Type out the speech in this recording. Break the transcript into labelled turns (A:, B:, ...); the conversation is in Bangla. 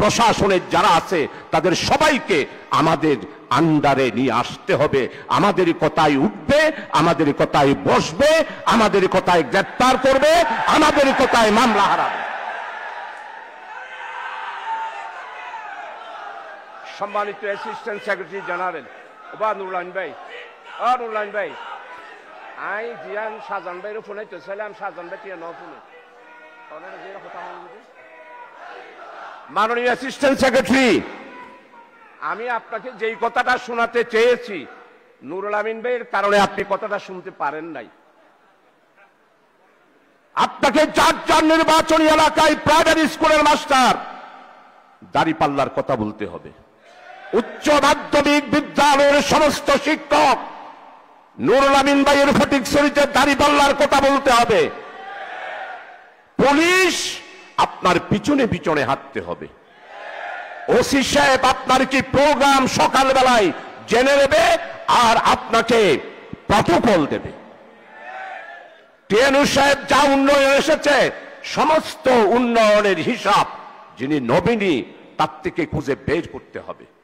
A: প্রশাসনের যারা আছে তাদের সবাইকে আমাদের আন্ডারে নিয়ে আসতে হবে। আমাদের কথায় উঠবে, আমাদের কথায় বসবে, আমাদের কথায় গ্রেফতার করবে, আমাদের কথায় মামলা হারাবে। সম্মানিত অ্যাসিস্ট্যান্ট সেক্রেটারি জেনারেল ওবা নুরুল ভাই, নুরুল ভাই, আই জিয়ান শাহজাহান ভাইয়ের ফোনে তো ছিলাম, শাহজাহান ভাই টিয়া ন ফোনে। মাননীয় অ্যাসিস্ট্যান্ট সেক্রেটারি, আমি আপনাকে যেই কথাটা শোনাতে চেয়েছি, নুরুল আমিন ভাইয়ের কারণে আপনি কথাটা শুনতে পারেন নাই। আপনাকে যার নির্বাচনী এলাকায় প্রাইভেট স্কুলের মাস্টার দাঁড়িপাল্লার কথা বলতে হবে। উচ্চ মাধ্যমিক বিদ্যালয়ের সমস্ত শিক্ষক নুরুল আমিন ভাইয়ের ফটিকছড়িতে দাঁড়িপাল্লার কথা বলতে হবে। পুলিশ আপনার পিছনে পিছনে হাঁটতে হবে। ওসি সাহেব আপনার কি প্রোগ্রাম সকালবেলায় জেনে নেবে আর আপনাকে প্রটোকল দেবে। টিএনউ সাহেব যা উন্নয়ন এসেছে সমস্ত উন্নয়নের হিসাব যিনি নবীনী তার থেকে খুঁজে বের করতে হবে।